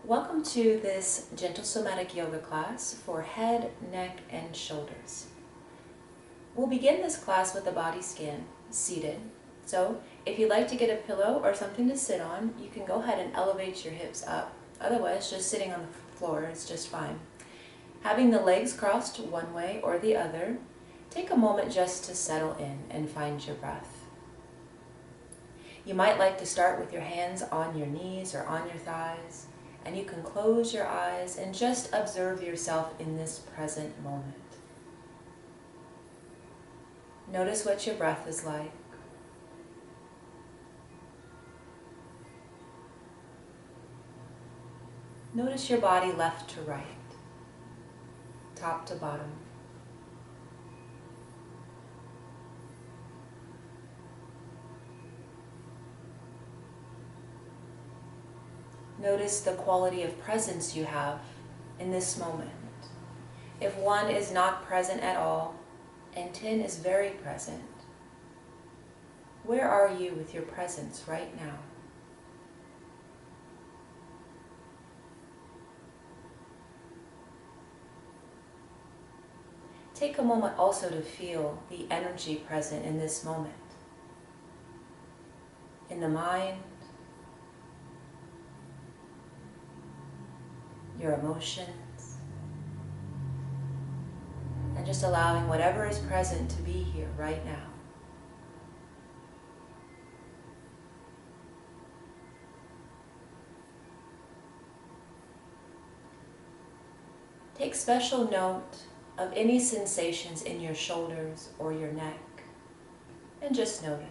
Welcome to this Gentle Somatic Yoga class for head, neck, and shoulders. We'll begin this class with the body scan, seated. So if you'd like to get a pillow or something to sit on, you can go ahead and elevate your hips up. Otherwise, just sitting on the floor is just fine. Having the legs crossed one way or the other, take a moment just to settle in and find your breath. You might like to start with your hands on your knees or on your thighs, and you can close your eyes and just observe yourself in this present moment. Notice what your breath is like. Notice your body left to right, top to bottom. Notice the quality of presence you have in this moment. If 1 is not present at all, and 10 is very present, where are you with your presence right now? Take a moment also to feel the energy present in this moment. In the mind, your emotions, and just allowing whatever is present to be here right now. Take special note of any sensations in your shoulders or your neck, and just notice.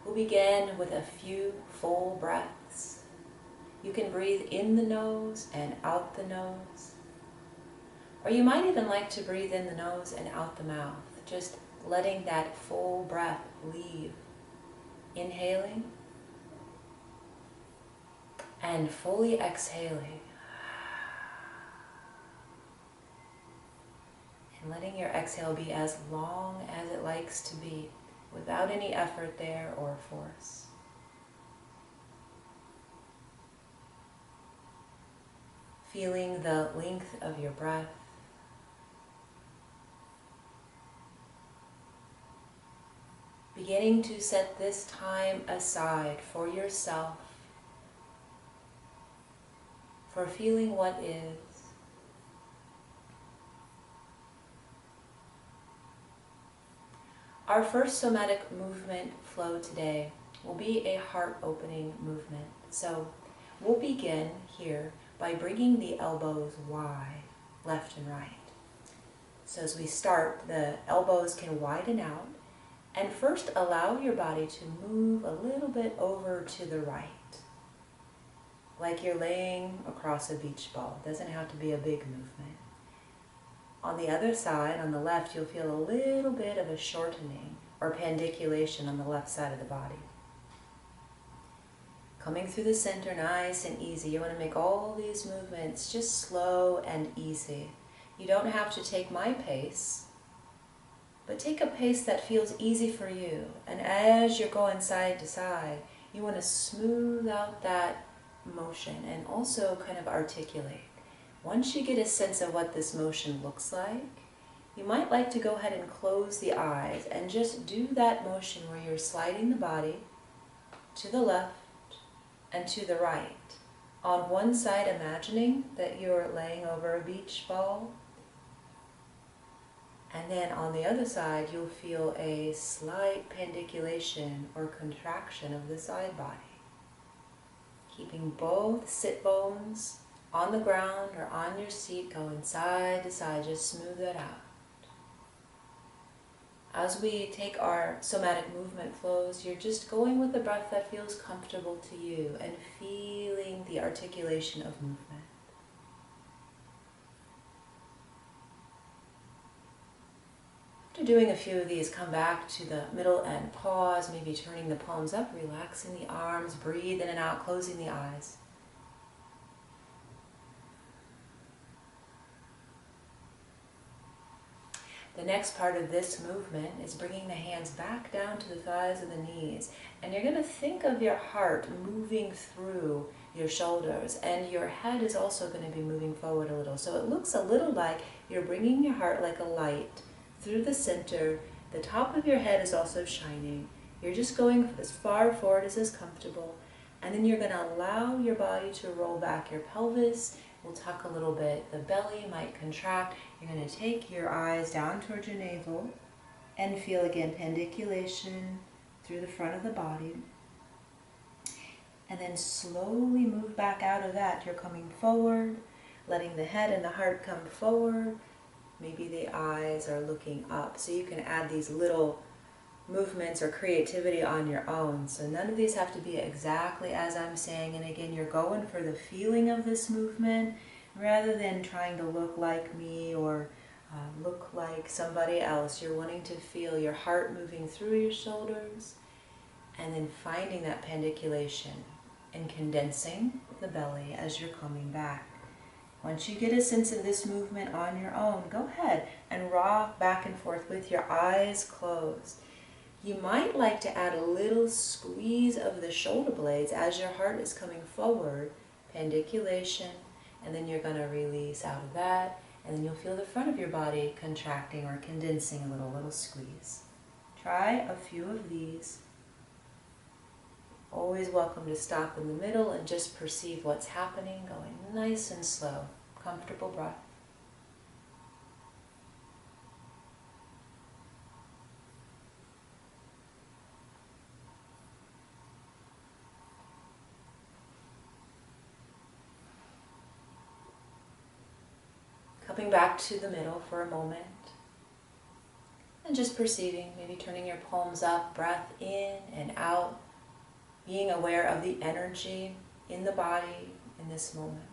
We'll begin with a few full breaths. You can breathe in the nose and out the nose. Or you might even like to breathe in the nose and out the mouth, just letting that full breath leave. Inhaling and fully exhaling. And letting your exhale be as long as it likes to be, without any effort there or force. Feeling the length of your breath. Beginning to set this time aside for yourself, for feeling what is. Our first somatic movement flow today will be a heart-opening movement. So we'll begin here by bringing the elbows wide, left and right. So as we start, the elbows can widen out, and first allow your body to move a little bit over to the right, like you're laying across a beach ball. It doesn't have to be a big movement. On the other side, on the left, you'll feel a little bit of a shortening or pandiculation on the left side of the body. Coming through the center nice and easy. You want to make all these movements just slow and easy. You don't have to take my pace, but take a pace that feels easy for you. And as you're going side to side, you want to smooth out that motion and also kind of articulate. Once you get a sense of what this motion looks like, you might like to go ahead and close the eyes and just do that motion where you're sliding the body to the left and to the right. On one side, imagining that you're laying over a beach ball, and then on the other side, you'll feel a slight pandiculation or contraction of the side body. Keeping both sit bones on the ground or on your seat, going side to side, just smooth that out. As we take our somatic movement flows, you're just going with the breath that feels comfortable to you and feeling the articulation of movement. After doing a few of these, come back to the middle and pause, maybe turning the palms up, relaxing the arms, breathe in and out, closing the eyes. The next part of this movement is bringing the hands back down to the thighs and the knees. And you're going to think of your heart moving through your shoulders, and your head is also going to be moving forward a little. So it looks a little like you're bringing your heart like a light through the center. The top of your head is also shining. You're just going as far forward as is comfortable. And then you're going to allow your body to roll back. Your pelvis will tuck a little bit. The belly might contract. You're going to take your eyes down towards your navel and feel again pandiculation through the front of the body. And then slowly move back out of that. You're coming forward, letting the head and the heart come forward. Maybe the eyes are looking up. So you can add these little movements or creativity on your own. So none of these have to be exactly as I'm saying. And again, you're going for the feeling of this movement rather than trying to look like me or look like somebody else. You're wanting to feel your heart moving through your shoulders and then finding that pandiculation and condensing the belly as you're coming back. Once you get a sense of this movement on your own, go ahead and rock back and forth with your eyes closed. You might like to add a little squeeze of the shoulder blades as your heart is coming forward, pandiculation, and then you're going to release out of that, and then you'll feel the front of your body contracting or condensing a little squeeze. Try a few of these. Always welcome to stop in the middle and just perceive what's happening, going nice and slow, comfortable breath. Coming back to the middle for a moment and just perceiving, maybe turning your palms up, breath in and out, being aware of the energy in the body in this moment.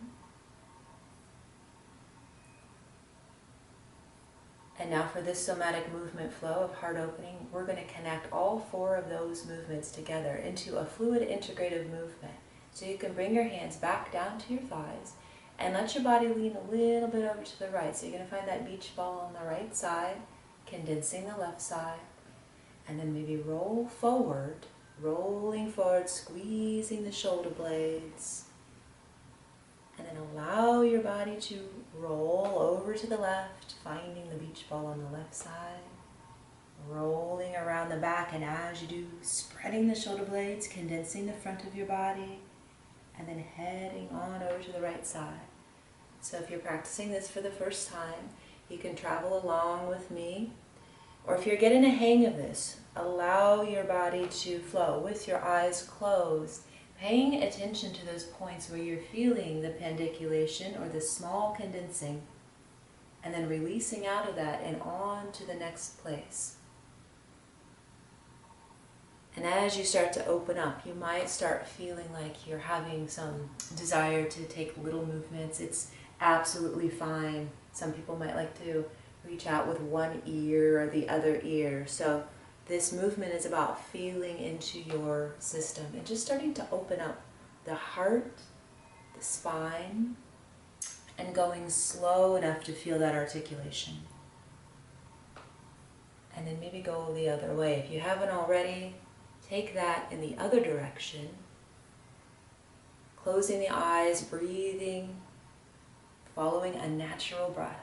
And now for this somatic movement flow of heart opening, we're going to connect all four of those movements together into a fluid integrative movement. So you can bring your hands back down to your thighs and let your body lean a little bit over to the right. So you're going to find that beach ball on the right side, condensing the left side, and then maybe roll forward, rolling forward, squeezing the shoulder blades, and then allow your body to roll over to the left, finding the beach ball on the left side, rolling around the back, and as you do, spreading the shoulder blades, condensing the front of your body, and then heading on over to the right side. So if you're practicing this for the first time, you can travel along with me. Or if you're getting a hang of this, allow your body to flow with your eyes closed, paying attention to those points where you're feeling the pandiculation or the small condensing, and then releasing out of that and on to the next place. And as you start to open up, you might start feeling like you're having some desire to take little movements. It's absolutely fine. Some people might like to reach out with one ear or the other ear. So this movement is about feeling into your system and just starting to open up the heart, the spine, and going slow enough to feel that articulation. And then maybe go the other way. If you haven't already, take that in the other direction, closing the eyes, breathing, following a natural breath.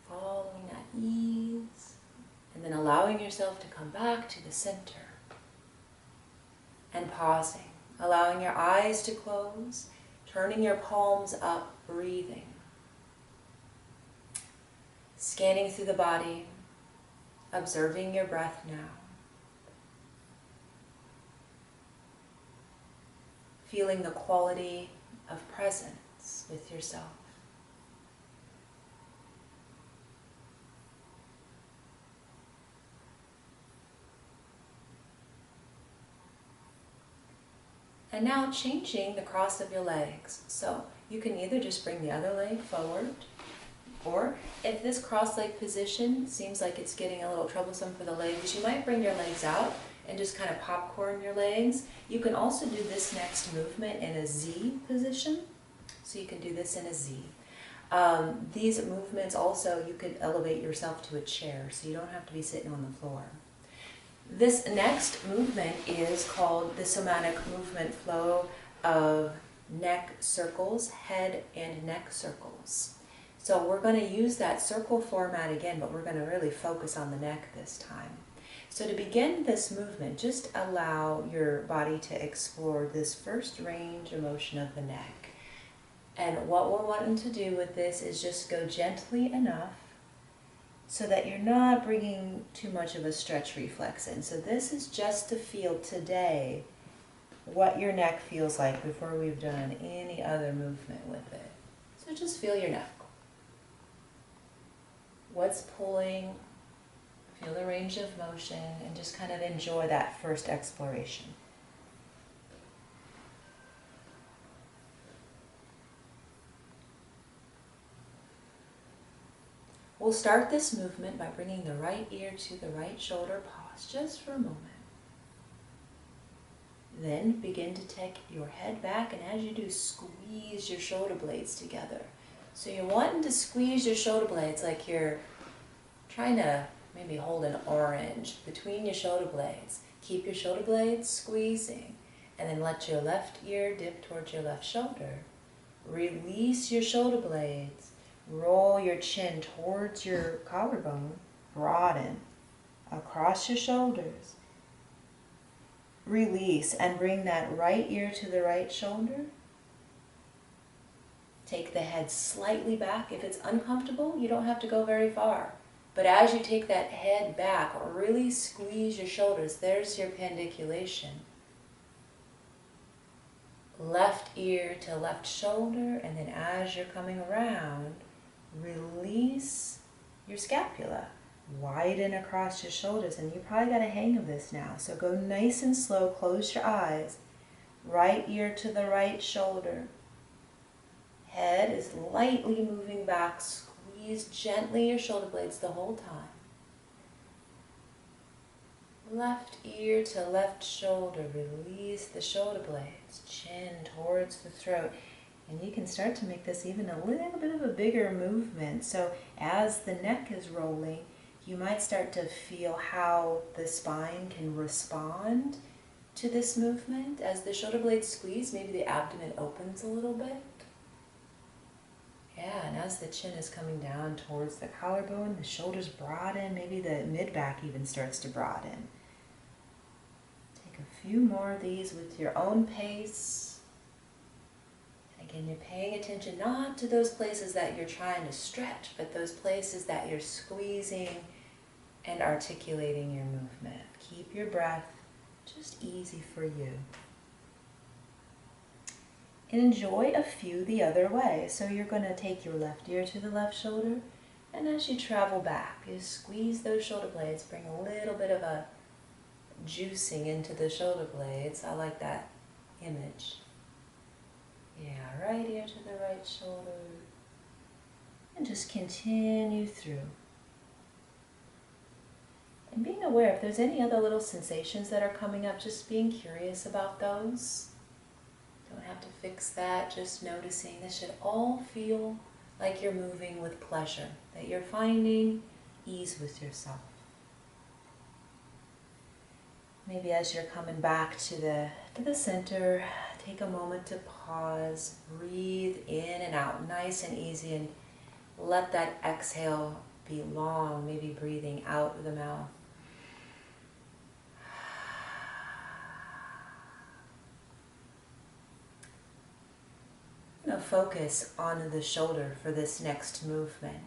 Following that ease, and then allowing yourself to come back to the center. And pausing, allowing your eyes to close, turning your palms up, breathing. Scanning through the body, observing your breath now. Feeling the quality of presence with yourself. And now changing the cross of your legs. So you can either just bring the other leg forward, or if this cross-leg position seems like it's getting a little troublesome for the legs, you might bring your legs out and just kind of popcorn your legs. You can also do this next movement in a Z position. So you can do this in a Z. These movements also, you could elevate yourself to a chair, so you don't have to be sitting on the floor. This next movement is called the somatic movement flow of neck circles, head and neck circles. So we're going to use that circle format again, but we're going to really focus on the neck this time. So to begin this movement, just allow your body to explore this first range of motion of the neck. And what we're wanting to do with this is just go gently enough so that you're not bringing too much of a stretch reflex in. So this is just to feel today what your neck feels like before we've done any other movement with it. So just feel your neck. What's pulling? Feel the range of motion and just kind of enjoy that first exploration. We'll start this movement by bringing the right ear to the right shoulder. Pause just for a moment. Then begin to take your head back, and as you do, squeeze your shoulder blades together. So you're wanting to squeeze your shoulder blades like you're trying to maybe hold an orange between your shoulder blades. Keep your shoulder blades squeezing, and then let your left ear dip towards your left shoulder. Release your shoulder blades. Roll your chin towards your collarbone. Broaden across your shoulders. Release and bring that right ear to the right shoulder. Take the head slightly back. If it's uncomfortable, you don't have to go very far. But as you take that head back, really squeeze your shoulders. There's your pandiculation. Left ear to left shoulder, and then as you're coming around, release your scapula. Widen across your shoulders, and you probably got a hang of this now. So go nice and slow, close your eyes. Right ear to the right shoulder. Head is lightly moving back. Squeeze gently your shoulder blades the whole time. Left ear to left shoulder. Release the shoulder blades. Chin towards the throat. And you can start to make this even a little bit of a bigger movement. So as the neck is rolling, you might start to feel how the spine can respond to this movement. As the shoulder blades squeeze, maybe the abdomen opens a little bit. Yeah, and as the chin is coming down towards the collarbone, the shoulders broaden, maybe the mid-back even starts to broaden. Take a few more of these with your own pace. Again, you're paying attention not to those places that you're trying to stretch, but those places that you're squeezing and articulating your movement. Keep your breath just easy for you. And enjoy a few the other way. So you're going to take your left ear to the left shoulder, and as you travel back, you squeeze those shoulder blades, bring a little bit of a juicing into the shoulder blades. I like that image. Yeah, right ear to the right shoulder. And just continue through. And being aware if there's any other little sensations that are coming up, just being curious about those. Don't have to fix that, just noticing. This should all feel like you're moving with pleasure, that you're finding ease with yourself. Maybe as you're coming back to the center, take a moment to pause, breathe in and out, nice and easy, and let that exhale be long, maybe breathing out of the mouth. Now focus on the shoulder for this next movement.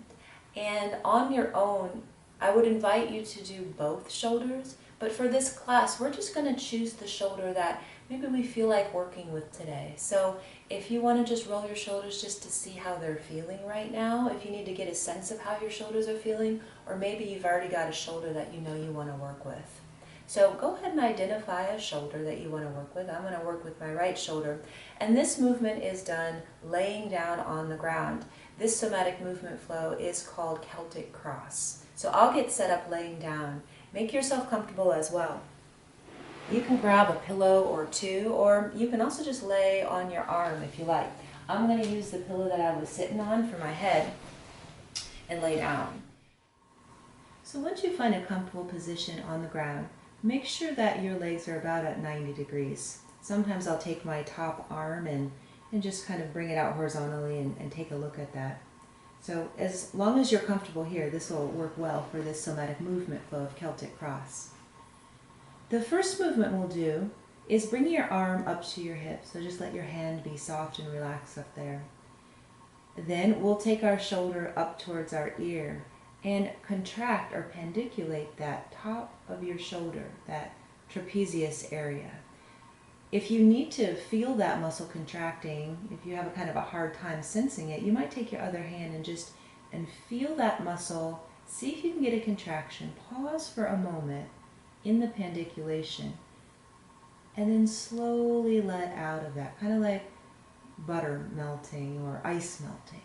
And on your own, I would invite you to do both shoulders, but for this class, we're just going to choose the shoulder that maybe we feel like working with today. So if you want to just roll your shoulders just to see how they're feeling right now, if you need to get a sense of how your shoulders are feeling, or maybe you've already got a shoulder that you know you want to work with. So go ahead and identify a shoulder that you want to work with. I'm going to work with my right shoulder. And this movement is done laying down on the ground. This somatic movement flow is called Celtic Cross. So I'll get set up laying down. Make yourself comfortable as well. You can grab a pillow or two, or you can also just lay on your arm if you like. I'm going to use the pillow that I was sitting on for my head and lay down. So once you find a comfortable position on the ground, make sure that your legs are about at 90 degrees. Sometimes I'll take my top arm and just kind of bring it out horizontally and take a look at that. So as long as you're comfortable here, this will work well for this somatic movement flow of Celtic Cross. The first movement we'll do is bring your arm up to your hip. So just let your hand be soft and relaxed up there. Then we'll take our shoulder up towards our ear and contract or pendiculate that top of your shoulder, that trapezius area. If you need to feel that muscle contracting, if you have a kind of a hard time sensing it, you might take your other hand and feel that muscle. See if you can get a contraction. Pause for a moment in the pendiculation and then slowly let out of that, kind of like butter melting or ice melting.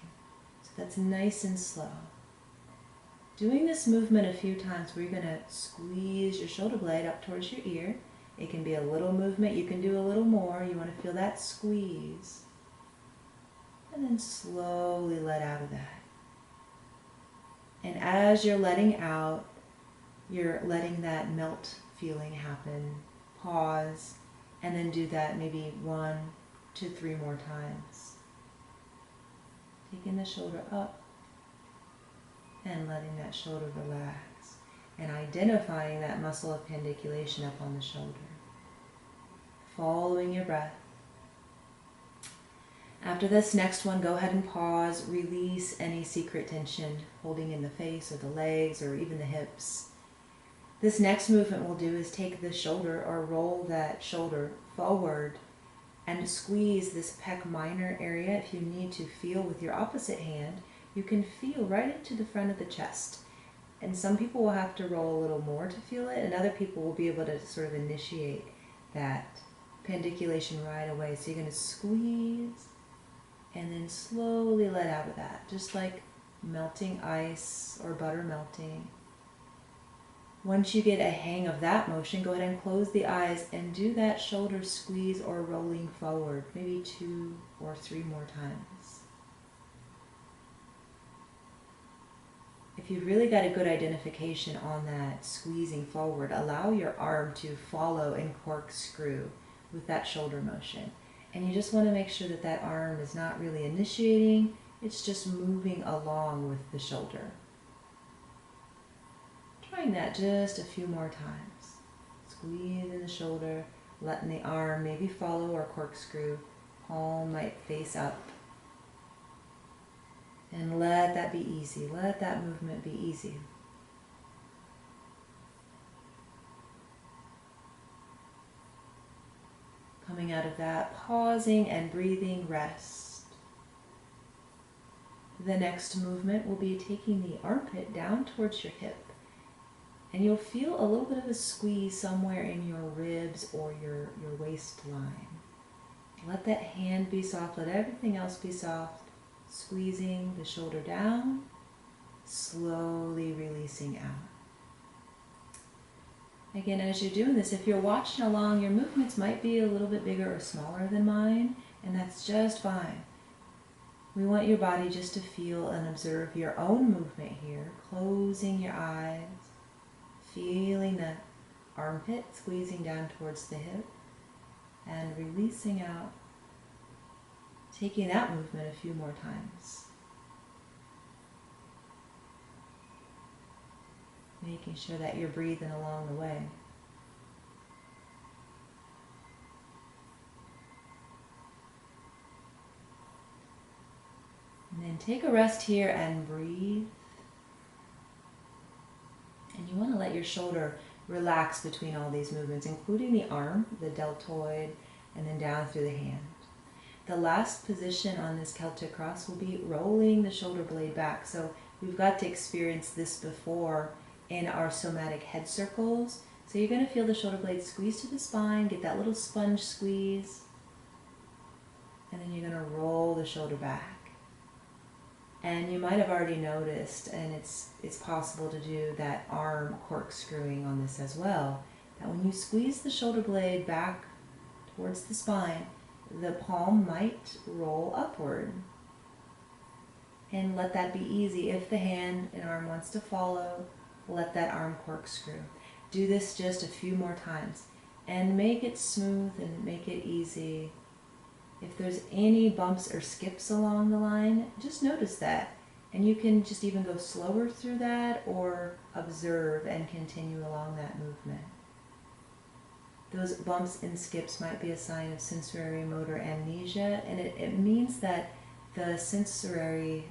So that's nice and slow. Doing this movement a few times where you're going to squeeze your shoulder blade up towards your ear. It can be a little movement, you can do a little more. You want to feel that squeeze. And then slowly let out of that. And as you're letting out, you're letting that melt feeling happen. Pause, and then do that maybe 1 to 3 more times. Taking the shoulder up and letting that shoulder relax and identifying that muscle of pendiculation up on the shoulder. Following your breath. After this next one, go ahead and pause, release any secret tension holding in the face or the legs or even the hips. This next movement we'll do is take the shoulder or roll that shoulder forward and squeeze this pec minor area. If you need to feel with your opposite hand, you can feel right into the front of the chest. And some people will have to roll a little more to feel it, and other people will be able to sort of initiate that pendiculation right away. So you're going to squeeze and then slowly let out of that, just like melting ice or butter melting. Once you get a hang of that motion, go ahead and close the eyes and do that shoulder squeeze or rolling forward, maybe 2 or 3 more times. If you've really got a good identification on that squeezing forward, allow your arm to follow and corkscrew with that shoulder motion. And you just want to make sure that that arm is not really initiating, it's just moving along with the shoulder. Trying that just a few more times. Squeezing the shoulder, letting the arm maybe follow or corkscrew. Palm might face up. And let that be easy. Let that movement be easy. Coming out of that, pausing and breathing, rest. The next movement will be taking the armpit down towards your hip. And you'll feel a little bit of a squeeze somewhere in your ribs or your waistline. Let that hand be soft. Let everything else be soft. Squeezing the shoulder down, slowly releasing out. Again, as you're doing this, if you're watching along, your movements might be a little bit bigger or smaller than mine, and that's just fine. We want your body just to feel and observe your own movement here, closing your eyes, feeling the armpit squeezing down towards the hip, and releasing out. Taking that movement a few more times. Making sure that you're breathing along the way. And then take a rest here and breathe. And you want to let your shoulder relax between all these movements, including the arm, the deltoid, and then down through the hand. The last position on this Celtic Cross will be rolling the shoulder blade back. So we've got to experience this before in our somatic head circles. So you're going to feel the shoulder blade squeeze to the spine, get that little sponge squeeze, and then you're going to roll the shoulder back. And you might have already noticed, and it's possible to do that arm corkscrewing on this as well, that when you squeeze the shoulder blade back towards the spine, the palm might roll upward. And let that be easy. If the hand and arm wants to follow, let that arm corkscrew. Do this just a few more times and make it smooth and make it easy. If there's any bumps or skips along the line, just notice that. And you can just even go slower through that or observe and continue along that movement. Those bumps and skips might be a sign of sensory motor amnesia, and it means that the sensory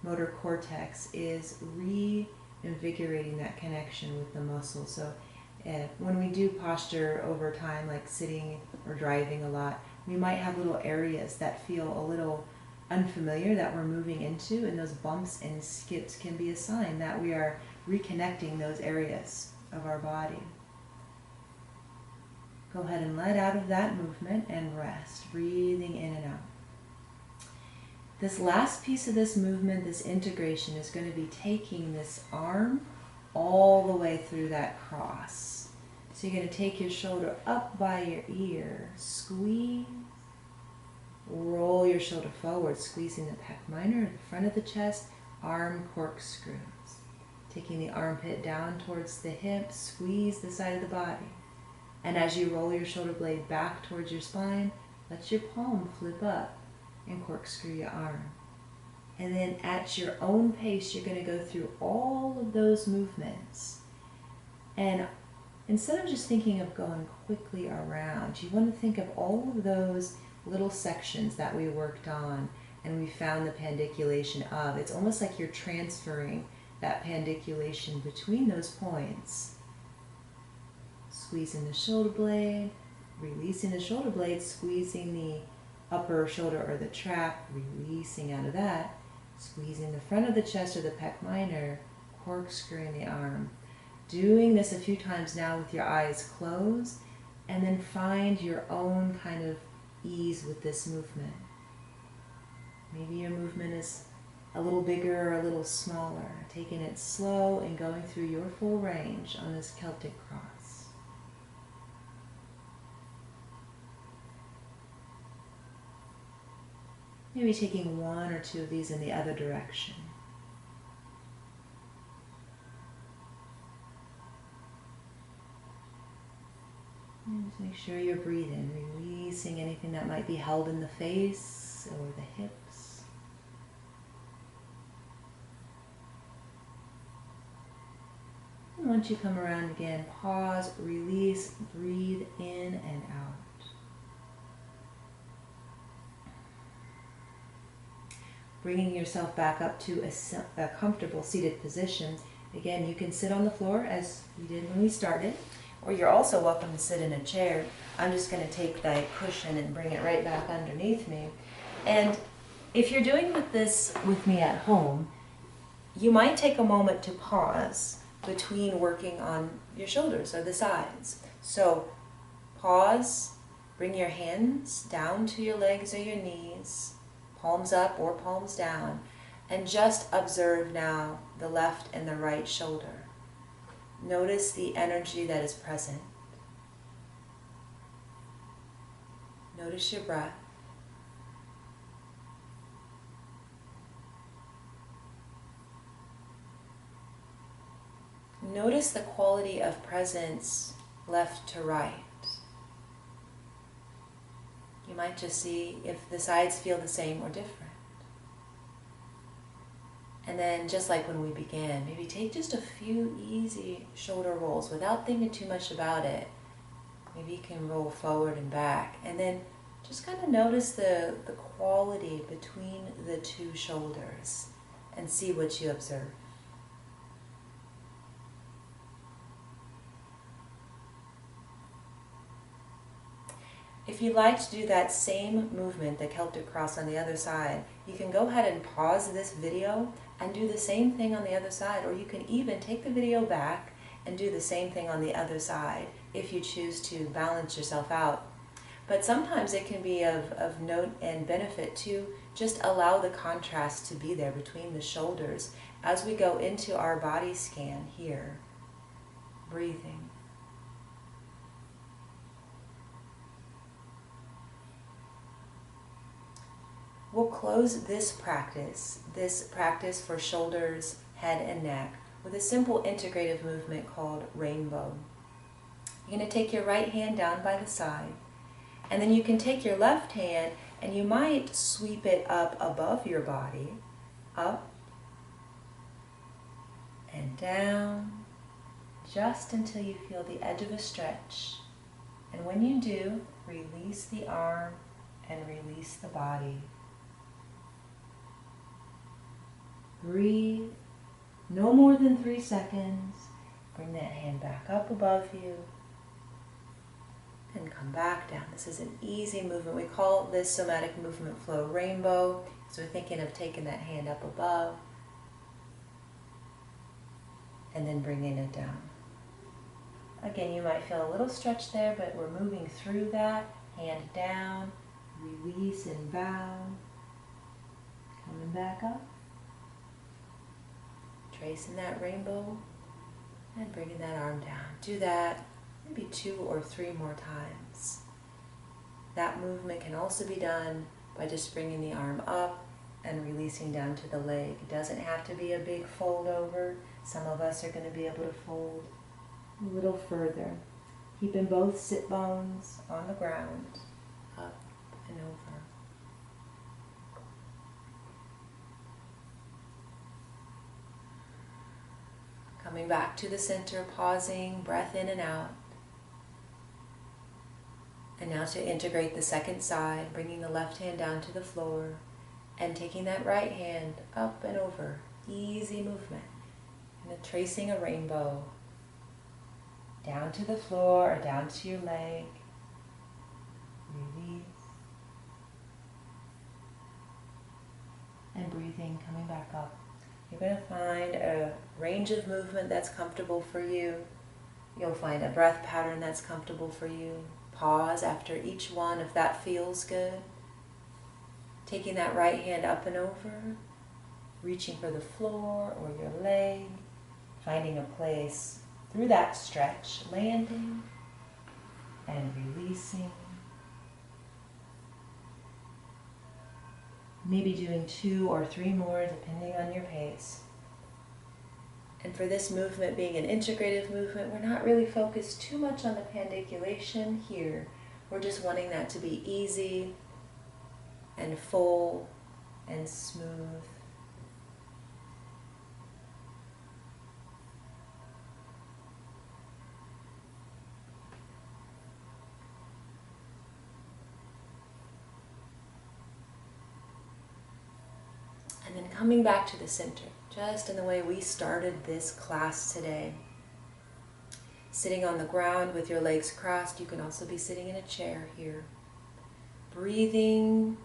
motor cortex is reinvigorating that connection with the muscle. So when we do posture over time, like sitting or driving a lot, we might have little areas that feel a little unfamiliar that we're moving into, and those bumps and skips can be a sign that we are reconnecting those areas of our body. Go ahead and let out of that movement and rest, breathing in and out. This last piece of this movement, this integration, is going to be taking this arm all the way through that cross. So you're going to take your shoulder up by your ear, squeeze, roll your shoulder forward, squeezing the pec minor at the front of the chest, arm corkscrews. Taking the armpit down towards the hip, squeeze the side of the body. And as you roll your shoulder blade back towards your spine, let your palm flip up and corkscrew your arm. And then at your own pace, you're going to go through all of those movements. And instead of just thinking of going quickly around, you want to think of all of those little sections that we worked on and we found the pandiculation of. It's almost like you're transferring that pandiculation between those points. Squeezing the shoulder blade, releasing the shoulder blade, squeezing the upper shoulder or the trap, releasing out of that, squeezing the front of the chest or the pec minor, corkscrewing the arm. Doing this a few times now with your eyes closed, and then find your own kind of ease with this movement. Maybe your movement is a little bigger or a little smaller, taking it slow and going through your full range on this Celtic cross. Maybe taking one or two of these in the other direction. And just make sure you're breathing, releasing anything that might be held in the face or the hips. And once you come around again, pause, release, breathe in and out. Bringing yourself back up to a comfortable seated position. Again, you can sit on the floor as we did when we started, or you're also welcome to sit in a chair. I'm just going to take that cushion and bring it right back underneath me. And if you're doing this with me at home, you might take a moment to pause between working on your shoulders or the sides. So pause, bring your hands down to your legs or your knees, palms up or palms down, and just observe now the left and the right shoulder. Notice the energy that is present. Notice your breath. Notice the quality of presence left to right. You might just see if the sides feel the same or different. And then, just like when we began, maybe take just a few easy shoulder rolls without thinking too much about it. Maybe you can roll forward and back. And then just kind of notice the quality between the two shoulders and see what you observe. If you'd like to do that same movement, the Celtic cross on the other side, you can go ahead and pause this video and do the same thing on the other side, or you can even take the video back and do the same thing on the other side if you choose to balance yourself out. But sometimes it can be of note and benefit to just allow the contrast to be there between the shoulders as we go into our body scan here, breathing. we'll close this practice for shoulders, head, and neck, with a simple integrative movement called rainbow. You're going to take your right hand down by the side, and then you can take your left hand and you might sweep it up above your body, up and down, just until you feel the edge of a stretch. And when you do, release the arm and release the body. Breathe, no more than 3 seconds. Bring that hand back up above you and come back down. This is an easy movement. We call this somatic movement flow rainbow. So we're thinking of taking that hand up above and then bringing it down. Again, you might feel a little stretch there, but we're moving through that. Hand down, release and bow. Coming back up. Tracing that rainbow and bringing that arm down. Do that maybe 2 or 3 more times. That movement can also be done by just bringing the arm up and releasing down to the leg. It doesn't have to be a big fold over. Some of us are going to be able to fold a little further. Keeping both sit bones on the ground, up and over. Coming back to the center, pausing, breath in and out. And now to integrate the second side, bringing the left hand down to the floor and taking that right hand up and over. Easy movement. And tracing a rainbow down to the floor or down to your leg. Release. And breathing, coming back up. You're going to find a range of movement that's comfortable for you. You'll find a breath pattern that's comfortable for you. Pause after each one if that feels good. Taking that right hand up and over, reaching for the floor or your leg, finding a place through that stretch, landing and releasing. Maybe doing 2 or 3 more depending on your pace. And for this movement being an integrative movement, we're not really focused too much on the pandiculation here. We're just wanting that to be easy and full and smooth. And then coming back to the center, just in the way we started this class today. Sitting on the ground with your legs crossed. You can also be sitting in a chair here. Breathing,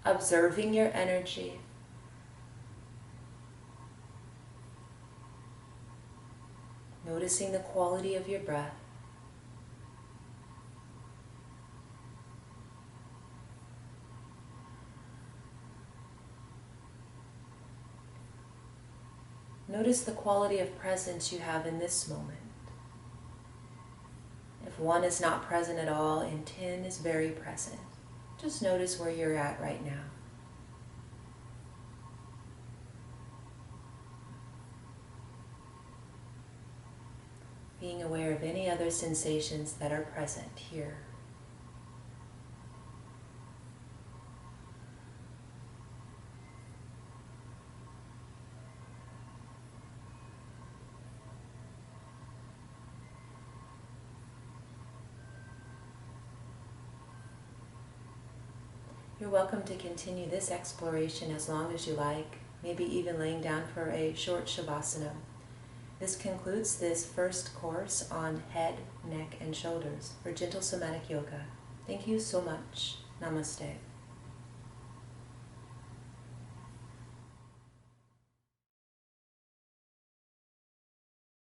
observing your energy. Noticing the quality of your breath. Notice the quality of presence you have in this moment. If 1 is not present at all and 10 is very present, just notice where you're at right now. Being aware of any other sensations that are present here. You're welcome to continue this exploration as long as you like, maybe even laying down for a short shavasana. This concludes this first course on head, neck, and shoulders for Gentle Somatic Yoga. Thank you so much. Namaste.